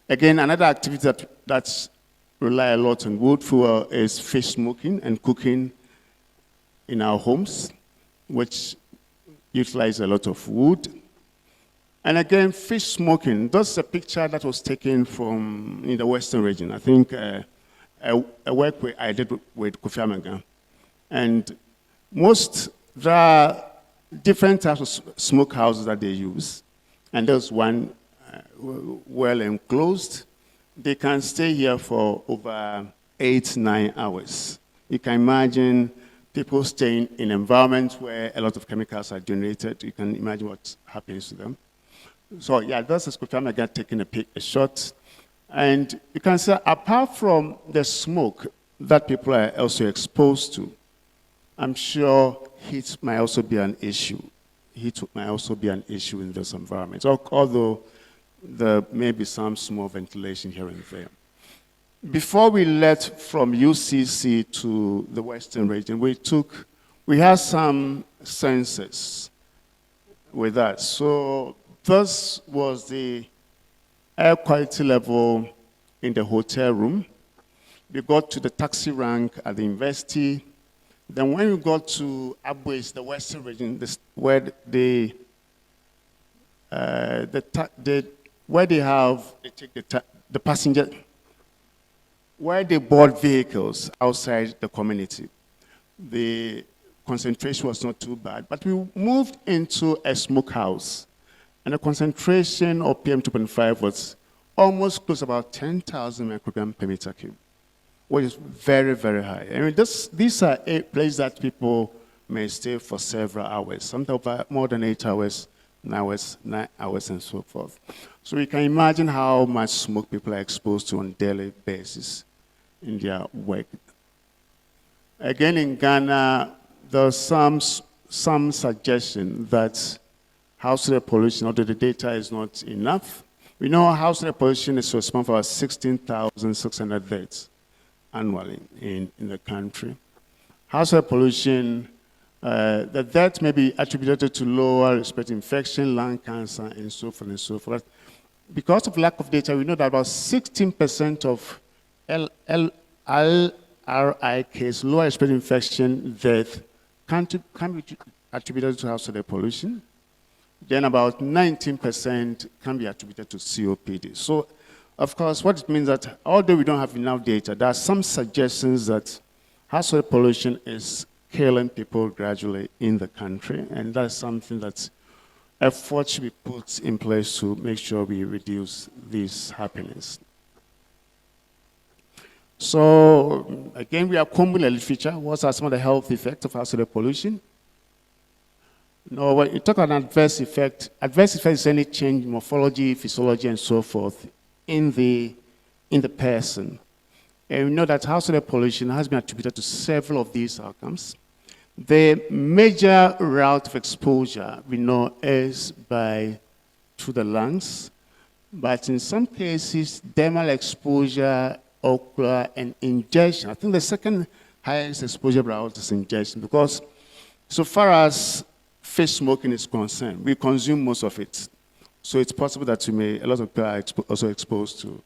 Again, another activity that's rely a lot on wood fuel is fish smoking and cooking in our homes, which utilize a lot of wood. And again, fish smoking, that's a picture that was taken from in the Western region. I think a work I did with Kofi Amaga. And there are different types of smoke houses that they use. And there's one well enclosed. They can stay here for over 8-9 hours. You can imagine people staying in environments where a lot of chemicals are generated. You can imagine what happens to them. So yeah, that's a Kofi Amaga taking a shot. And you can say, apart from the smoke that people are also exposed to, I'm sure heat might also be an issue. Heat might also be an issue in those environments, although there may be some small ventilation here and there. Before we left from UCC to the Western region, we had some sensors with us. So this was the air quality level in the hotel room. We got to the taxi rank at the university. Then when we got to Abues, the Western region, where they take the passenger, where they board vehicles outside the community, the concentration was not too bad. But we moved into a smokehouse, and the concentration of PM2.5 was almost close to about 10,000 micrograms per meter cube, which is very, very high. I mean, these are places that people may stay for several hours, sometimes more than 8 hours, 9 hours, and so forth. So you can imagine how much smoke people are exposed to on a daily basis in their work. Again, in Ghana, there's some suggestion that household pollution, although the data is not enough, we know household pollution is responsible for about 16,600 deaths annually in the country. Household pollution, the death may be attributed to lower respiratory infection, lung cancer, and so forth and so forth. Because of lack of data, we know that about 16% of LRIKs, lower respiratory infection death, can be attributed to household pollution. Then about 19% can be attributed to COPD. So, of course, what it means that although we don't have enough data, there are some suggestions that household pollution is killing people gradually in the country, and that's something that effort should be put in place to make sure we reduce these happenings. So, again, we are combing the literature. What are some of the health effects of household pollution? No, when you talk about adverse effect is any change in morphology, physiology, and so forth in the person. And we know that household pollution has been attributed to several of these outcomes. The major route of exposure we know is through the lungs, but in some cases, dermal exposure, ocular, and ingestion. I think the second highest exposure route is ingestion, because so far as fish smoking is concerned, we consume most of it. So it's possible that a lot of people are also exposed to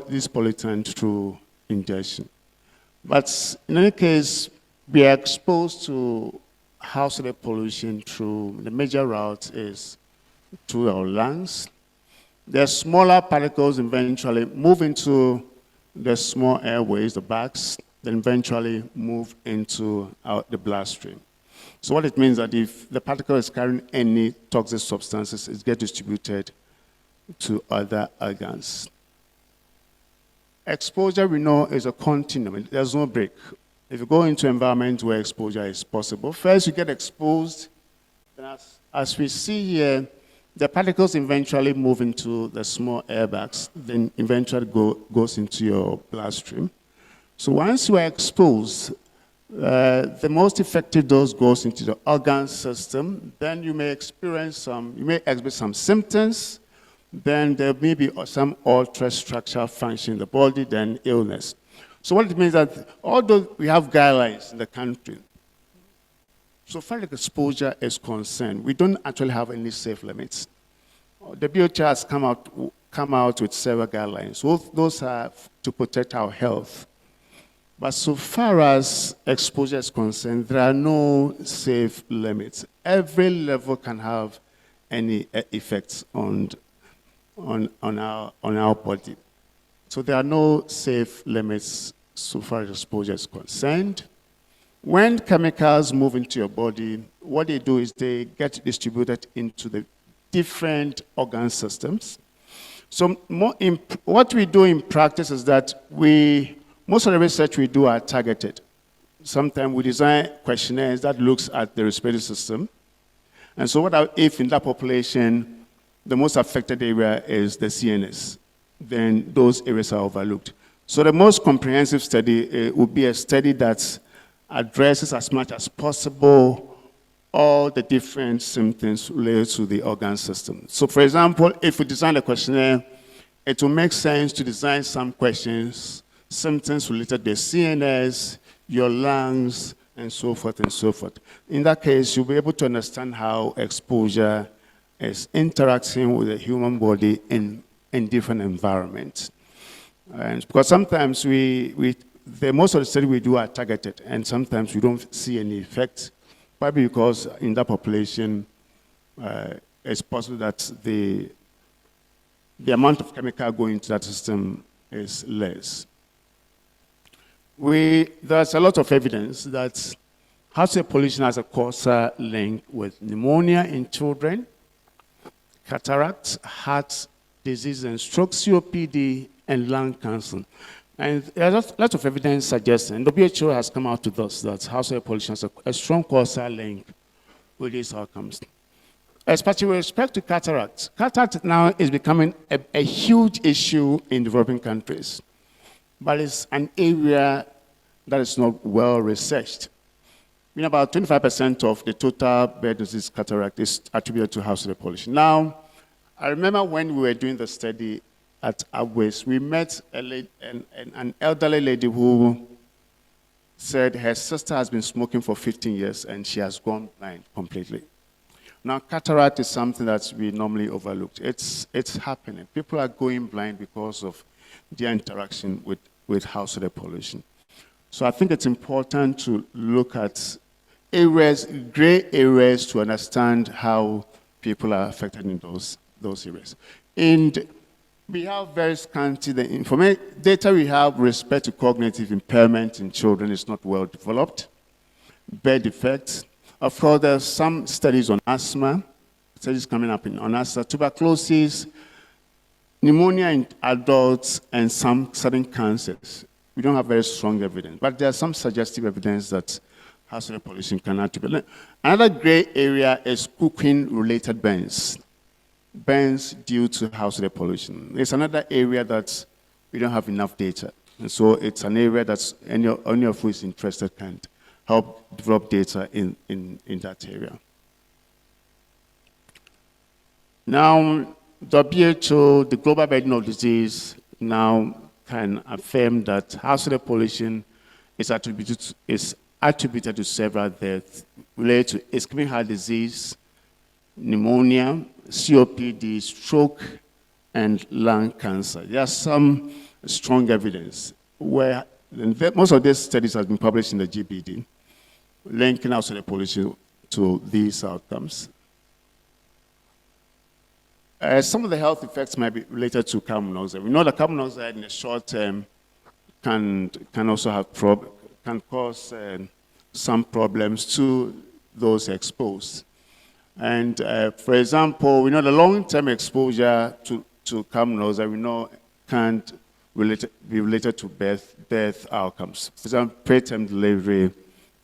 this pollutant through ingestion. But in any case, we are exposed to household pollution through, the major route is through our lungs. The smaller particles eventually move into the small airways, the bags, then eventually move into the bloodstream. So what it means that if the particle is carrying any toxic substances, it gets distributed to other organs. Exposure, we know, is a continuum. There's no break. If you go into an environment where exposure is possible, first you get exposed, then as we see here, the particles eventually move into the small airbags, then eventually goes into your bloodstream. So once you are exposed, the most effective dose goes into the organ system. Then you may exhibit some symptoms. Then there may be some altered structural function in the body, then illness. So what it means that although we have guidelines in the country, so far as exposure is concerned, we don't actually have any safe limits. the WHO has come out with several guidelines. Those are to protect our health. But so far as exposure is concerned, there are no safe limits. Every level can have any effects on our body. So there are no safe limits so far as exposure is concerned. When chemicals move into your body, what they do is they get distributed into the different organ systems. So what we do in practice is that most of the research we do are targeted. Sometimes we design questionnaires that looks at the respiratory system. And so if in that population, the most affected area is the CNS, then those areas are overlooked. So the most comprehensive study would be a study that addresses as much as possible all the different symptoms related to the organ system. So for example, if we design a questionnaire, it will make sense to design some questions, symptoms related to the CNS, your lungs, and so forth and so forth. In that case, you'll be able to understand how exposure is interacting with the human body in different environments. And because sometimes most of the studies we do are targeted, and sometimes we don't see any effect, probably because in that population, it's possible that the amount of chemical going into that system is less. There's a lot of evidence that hazardous pollution has a causal link with pneumonia in children, cataracts, heart disease and stroke, COPD, and lung cancer. And there's a lot of evidence suggesting, the WHO has come out to us that hazardous pollution has a strong causal link with these outcomes. Especially with respect to cataracts. Cataract now is becoming a huge issue in developing countries. But it's an area that is not well researched. About 25% of the total bed disease cataract is attributed to hazardous pollution. Now, I remember when we were doing the study at Abwes, we met an elderly lady who said her sister has been smoking for 15 years and she has gone blind completely. Now, cataract is something that we normally overlook. It's happening. People are going blind because of their interaction with hazardous pollution. So I think it's important to look at gray areas to understand how people are affected in those areas. And we have very scanty data we have with respect to cognitive impairment in children is not well developed. Birth defects. Of course, there's some studies on asthma, studies coming up on asthma, tuberculosis, pneumonia in adults, and some certain cancers. We don't have very strong evidence, but there's some suggestive evidence that hazardous pollution can attribute. Another gray area is cooking-related burns. Burns due to hazardous pollution. It's another area that we don't have enough data. And so it's an area that any of who is interested can help develop data in that area. Now, WHO, the Global Burden of Disease, now can affirm that hazardous pollution is attributed to several deaths related to ischemic heart disease, pneumonia, COPD, stroke, and lung cancer. There are some strong evidence where most of these studies have been published in the GBD, linking hazardous pollution to these outcomes. Some of the health effects might be related to carbon monoxide. We know that carbon monoxide in the short term can also have can cause some problems to those exposed. And for example, we know the long-term exposure to carbon monoxide we know can't be related to birth outcomes. For example, preterm delivery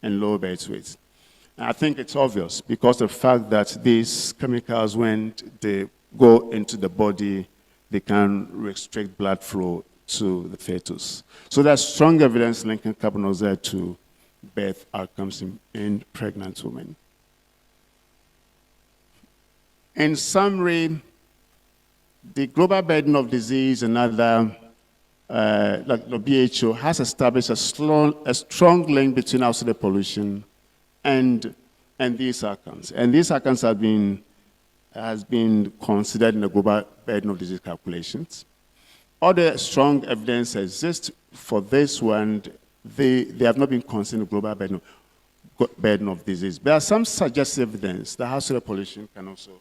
and low birth weight. And I think it's obvious because of the fact that these chemicals, when they go into the body, they can restrict blood flow to the fetus. So there's strong evidence linking carbon monoxide to birth outcomes in pregnant women. In summary, the global burden of disease and other, like the WHO, has established a strong link between hazardous pollution and these outcomes. And these outcomes have been has been considered in the global burden of disease calculations. Other strong evidence exists for this one. They have not been considered in the global burden of disease. There are some suggestive evidence that household pollution can also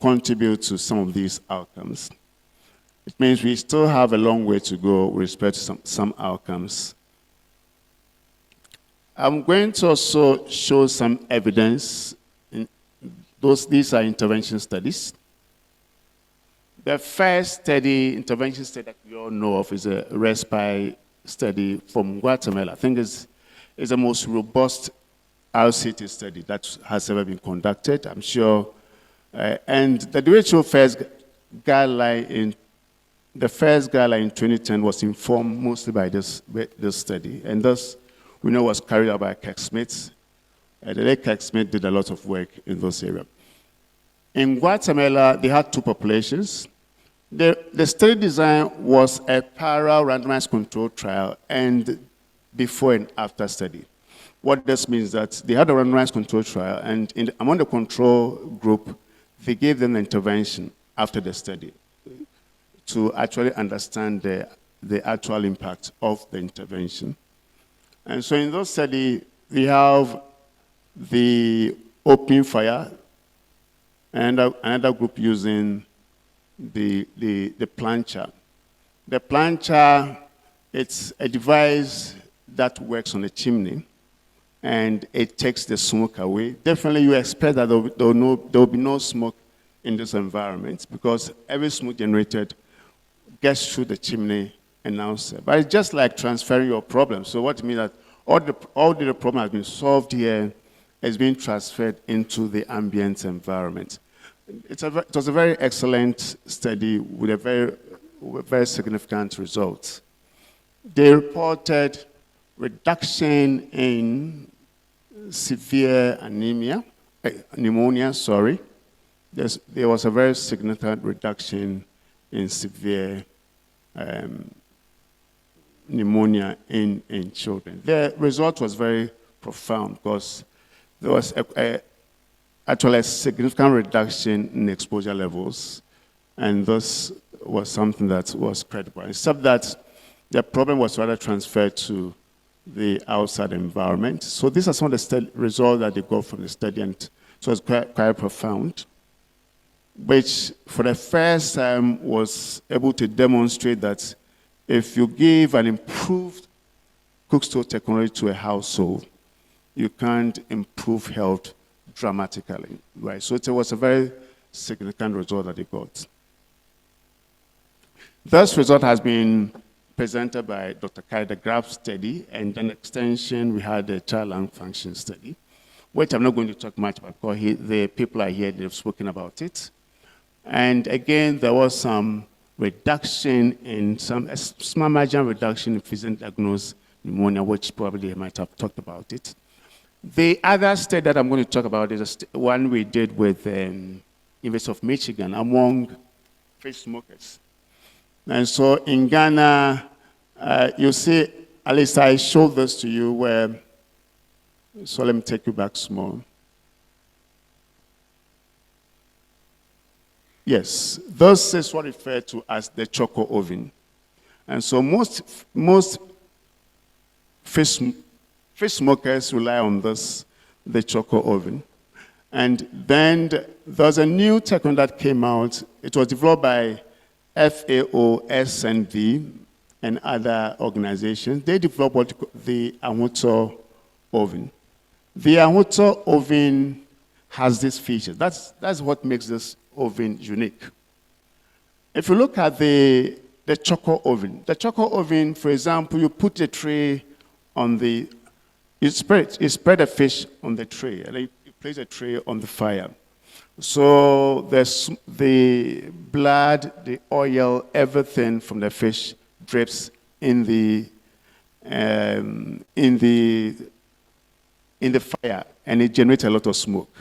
contribute to some of these outcomes. It means we still have a long way to go with respect to some outcomes. I'm going to also show some evidence. These are intervention studies. The first intervention study that we all know of is a respite study from Guatemala. I think it's the most robust RCT study that has ever been conducted, I'm sure. And the WHO first guideline in 2010 was informed mostly by this study, and thus we know was carried out by Kirk Smith. The late Kirk Smith did a lot of work in those areas. In Guatemala, they had two populations. The study design was a parallel randomized control trial and before and after study. What this means is that they had a randomized control trial, and among the control group, they gave them the intervention after the study to actually understand the actual impact of the intervention. And so in those studies, we have the open fire, and another group using the plancher. The plancher, it's a device that works on a chimney, and it takes the smoke away. Definitely you expect that there will be no smoke in this environment because every smoke generated gets through the chimney and outside. But it's just like transferring your problem. So what it means that all the problem has been solved here is being transferred into the ambient environment. It was a very excellent study with a very significant results. They reported reduction in severe pneumonia. There was a very significant reduction in severe pneumonia in children. The result was very profound because there was actually a significant reduction in exposure levels, and this was something that was credible, except that the problem was rather transferred to the outside environment. So these are some of the results that they got from the study, and so it's quite profound, which for the first time was able to demonstrate that if you give an improved cook stove technology to a household, you can't improve health dramatically, right? So it was a very significant result that they got. This result has been presented by Dr. Kai, the GRAPH study, and then extension, we had the child lung function study, which I'm not going to talk much about because the people are here, they've spoken about it. And again, there was some reduction in small marginal reduction in physician diagnosed pneumonia, which probably they might have talked about it. The other study that I'm going to talk about is one we did with University of Michigan among fish smokers. And so in Ghana, you see, at least I showed this to you where, so let me take you back small. Yes, this is what referred to as the choco oven. And so most fish smokers rely on the choco oven. And then there's a new technology that came out. It was developed by FAO, SNV, and other organizations. They developed the Ahuto oven. The Ahuto oven has this feature. That's what makes this oven unique. If you look at the choco oven, for example, you put a tray on you spread the fish on the tray, and then you place a tray on the fire. So the blood, the oil, everything from the fish drips in the fire, and it generates a lot of smoke.